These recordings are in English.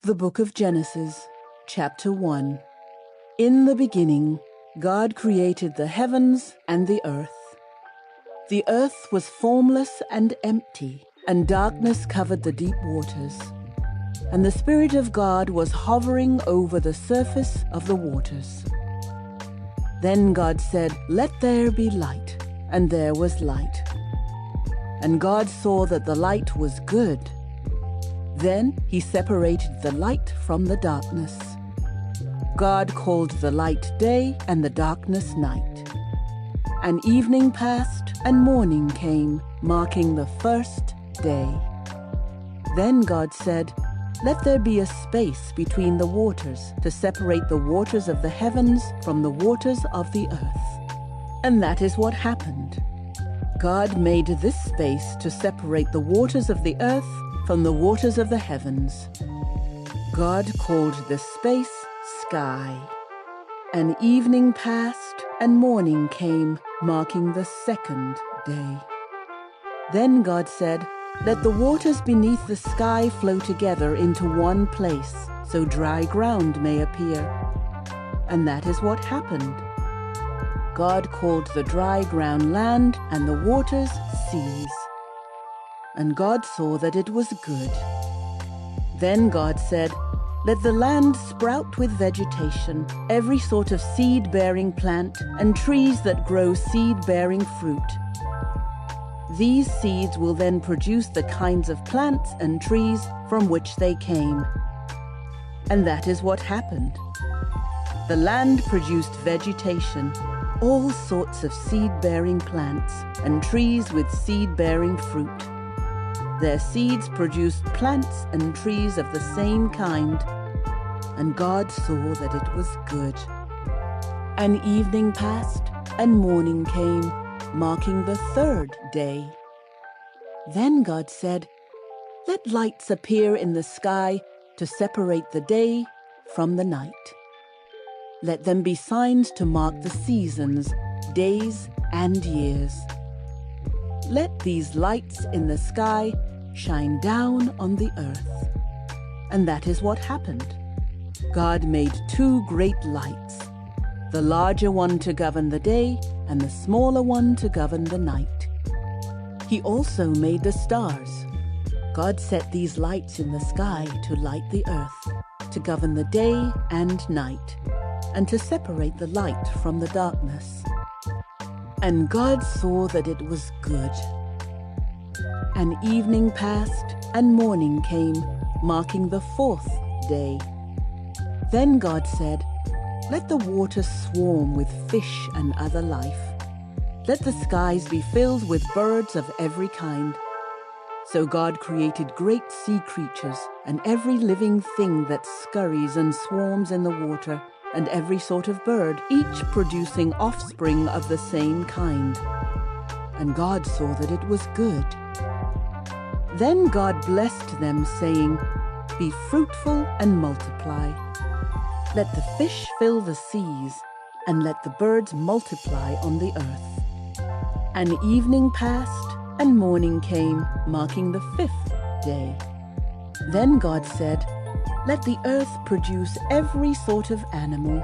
The Book of Genesis, Chapter 1. In the beginning, God created the heavens and the earth. The earth was formless and empty, and darkness covered the deep waters. And the Spirit of God was hovering over the surface of the waters. Then God said, "Let there be light," and there was light. And God saw that the light was good. Then he separated the light from the darkness. God called the light day and the darkness night. And evening passed and morning came, marking the first day. Then God said, "Let there be a space between the waters to separate the waters of the heavens from the waters of the earth." And that is what happened. God made this space to separate the waters of the earth from the waters of the heavens. God called the space sky. And evening passed and morning came, marking the second day. Then God said, "Let the waters beneath the sky flow together into one place, so dry ground may appear." And that is what happened. God called the dry ground land and the waters seas. And God saw that it was good. Then God said, "Let the land sprout with vegetation, every sort of seed-bearing plant, and trees that grow seed-bearing fruit. These seeds will then produce the kinds of plants and trees from which they came." And that is what happened. The land produced vegetation, all sorts of seed-bearing plants, and trees with seed-bearing fruit. Their seeds produced plants and trees of the same kind, and God saw that it was good. And evening passed, and morning came, marking the third day. Then God said, "Let lights appear in the sky to separate the day from the night. Let them be signs to mark the seasons, days, and years. Let these lights in the sky shine down on the earth." And that is what happened. God made two great lights, the larger one to govern the day and the smaller one to govern the night. He also made the stars. God set these lights in the sky to light the earth, to govern the day and night, and to separate the light from the darkness. And God saw that it was good. And evening passed, and morning came, marking the fourth day. Then God said, "Let the waters swarm with fish and other life. Let the skies be filled with birds of every kind." So God created great sea creatures, and every living thing that scurries and swarms in the water, and every sort of bird, each producing offspring of the same kind. And God saw that it was good. Then God blessed them, saying, "Be fruitful and multiply. Let the fish fill the seas, and let the birds multiply on the earth." And evening passed, and morning came, marking the fifth day. Then God said, "Let the earth produce every sort of animal,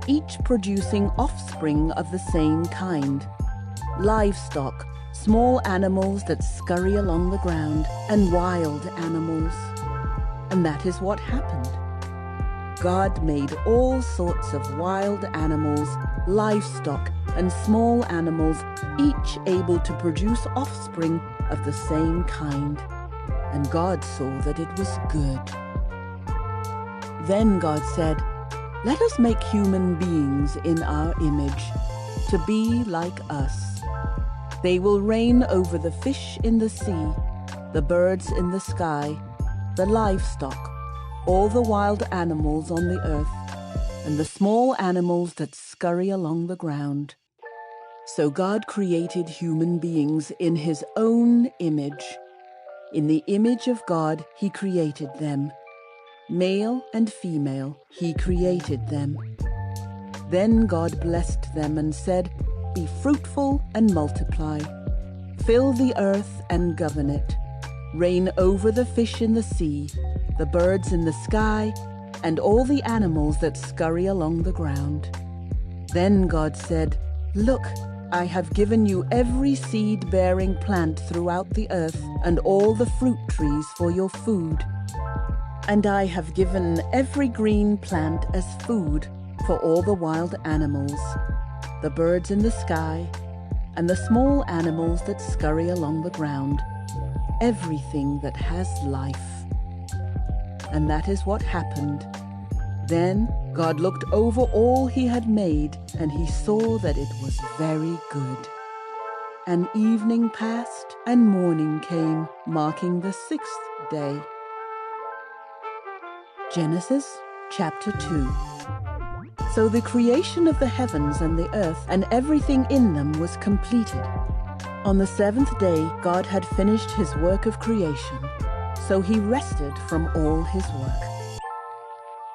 each producing offspring of the same kind, livestock, small animals that scurry along the ground, and wild animals." And that is what happened. God made all sorts of wild animals, livestock, and small animals, each able to produce offspring of the same kind. And God saw that it was good. Then God said, "Let us make human beings in our image, to be like us. They will reign over the fish in the sea, the birds in the sky, the livestock, all the wild animals on the earth, and the small animals that scurry along the ground." So God created human beings in his own image. In the image of God he created them. Male and female he created them. Then God blessed them and said, "Be fruitful and multiply. Fill the earth and govern it. Reign over the fish in the sea, the birds in the sky, and all the animals that scurry along the ground. Then God said, "Look, I have given you every seed-bearing plant throughout the earth and all the fruit trees for your food. And I have given every green plant as food for all the wild animals, the birds in the sky, and the small animals that scurry along the ground, everything that has life." And that is what happened. Then God looked over all he had made, and he saw that it was very good. And evening passed, and morning came, marking the 6th day. Genesis chapter 2. So the creation of the heavens and the earth and everything in them was completed. On the 7th day, God had finished his work of creation, so he rested from all his work.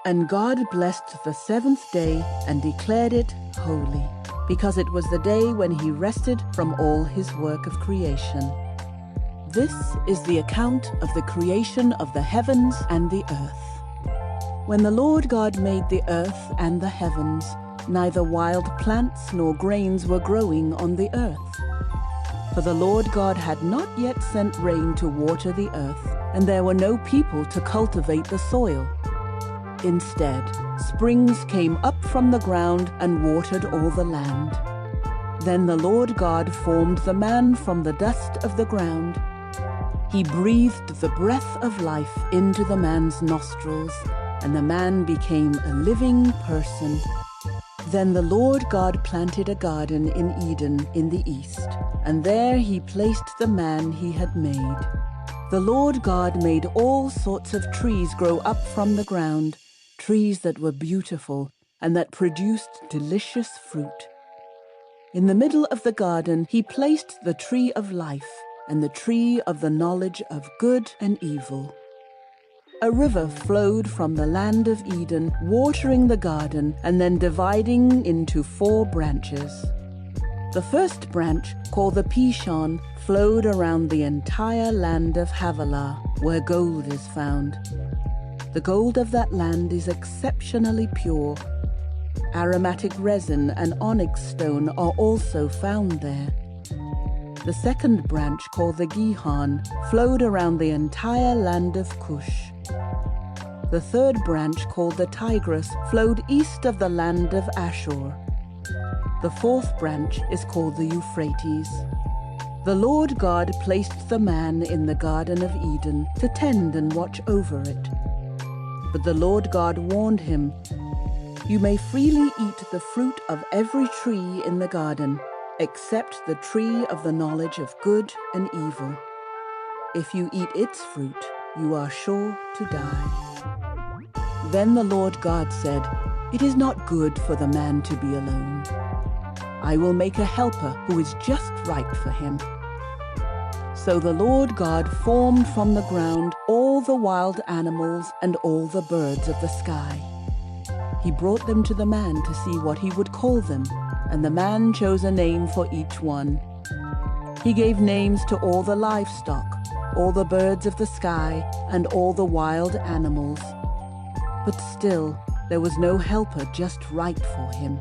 And God blessed the 7th day and declared it holy, because it was the day when he rested from all his work of creation. This is the account of the creation of the heavens and the earth. When the Lord God made the earth and the heavens, neither wild plants nor grains were growing on the earth. For the Lord God had not yet sent rain to water the earth, and there were no people to cultivate the soil. Instead, springs came up from the ground and watered all the land. Then the Lord God formed the man from the dust of the ground. He breathed the breath of life into the man's nostrils, and the man became a living person. Then the Lord God planted a garden in Eden in the east, and there he placed the man he had made. The Lord God made all sorts of trees grow up from the ground, trees that were beautiful and that produced delicious fruit. In the middle of the garden he placed the tree of life and the tree of the knowledge of good and evil. A river flowed from the land of Eden, watering the garden and then dividing into 4 branches. The first branch, called the Pishon, flowed around the entire land of Havilah, where gold is found. The gold of that land is exceptionally pure. Aromatic resin and onyx stone are also found there. The second branch, called the Gihon, flowed around the entire land of Cush. The third branch, called the Tigris, flowed east of the land of Ashur. The fourth branch is called the Euphrates. The Lord God placed the man in the Garden of Eden to tend and watch over it. But the Lord God warned him, "You may freely eat the fruit of every tree in the garden, except the tree of the knowledge of good and evil. If you eat its fruit, you are sure to die." Then the Lord God said, "It is not good for the man to be alone. I will make a helper who is just right for him." So the Lord God formed from the ground all the wild animals and all the birds of the sky. He brought them to the man to see what he would call them, and the man chose a name for each one. He gave names to all the livestock, all the birds of the sky, and all the wild animals. But still, there was no helper just right for him.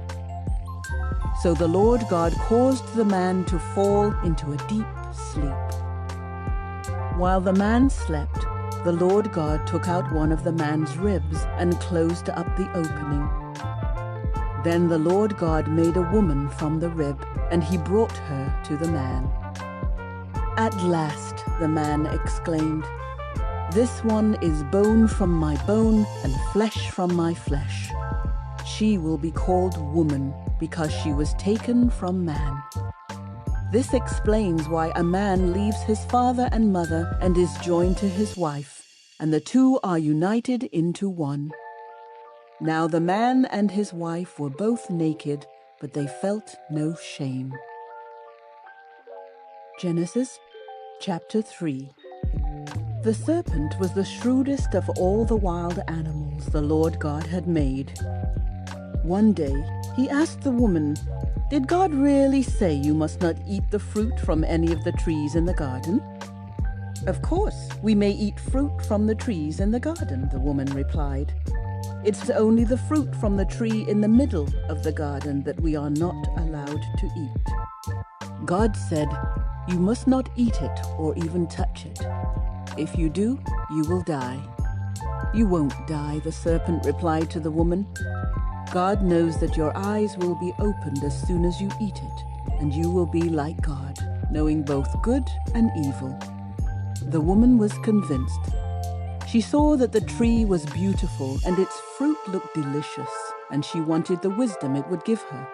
So the Lord God caused the man to fall into a deep sleep. While the man slept, the Lord God took out one of the man's ribs and closed up the opening. Then the Lord God made a woman from the rib, and he brought her to the man. "At last," the man exclaimed, "this one is bone from my bone and flesh from my flesh. She will be called woman, because she was taken from man." This explains why a man leaves his father and mother and is joined to his wife, and the two are united into one. Now the man and his wife were both naked, but they felt no shame. Genesis chapter 3. The serpent was the shrewdest of all the wild animals the Lord God had made. One day he asked the woman, "Did God really say you must not eat the fruit from any of the trees in the garden?" "Of course, we may eat fruit from the trees in the garden," the woman replied. "It's only the fruit from the tree in the middle of the garden that we are not allowed to eat." God said, "You must not eat it or even touch it. If you do, you will die." "You won't die," the serpent replied to the woman. "God knows that your eyes will be opened as soon as you eat it, and you will be like God, knowing both good and evil." The woman was convinced. She saw that the tree was beautiful and its fruit looked delicious, and she wanted the wisdom it would give her.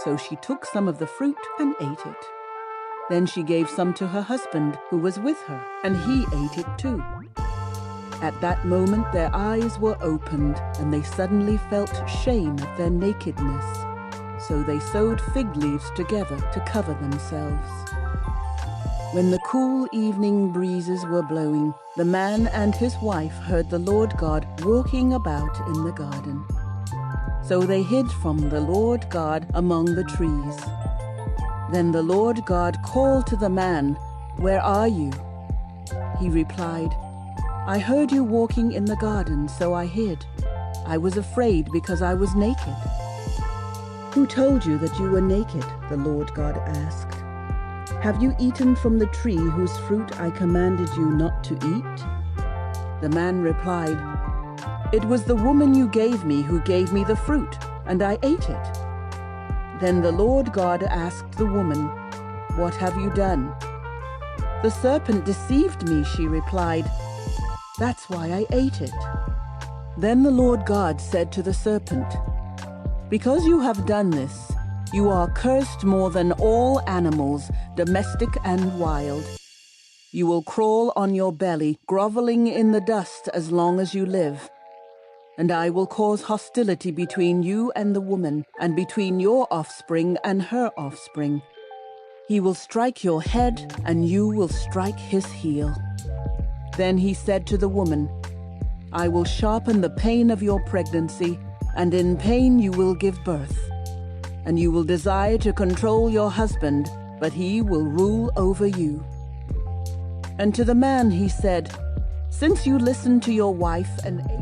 So she took some of the fruit and ate it. Then she gave some to her husband, who was with her, and he ate it too. At that moment their eyes were opened, and they suddenly felt shame at their nakedness. So they sewed fig leaves together to cover themselves. When the cool evening breezes were blowing, the man and his wife heard the Lord God walking about in the garden. So they hid from the Lord God among the trees. Then the Lord God called to the man, "Where are you?" He replied, "I heard you walking in the garden, so I hid. I was afraid because I was naked." "Who told you that you were naked?" the Lord God asked. "Have you eaten from the tree whose fruit I commanded you not to eat?" The man replied, "It was the woman you gave me who gave me the fruit, and I ate it." Then the Lord God asked the woman, "What have you done?" "The serpent deceived me," she replied. "That's why I ate it." Then the Lord God said to the serpent, "Because you have done this, you are cursed more than all animals, domestic and wild. You will crawl on your belly, groveling in the dust as long as you live. And I will cause hostility between you and the woman, and between your offspring and her offspring. He will strike your head, and you will strike his heel." Then he said to the woman, "I will sharpen the pain of your pregnancy, and in pain you will give birth. And you will desire to control your husband, but he will rule over you." And to the man he said, "Since you listened to your wife and ate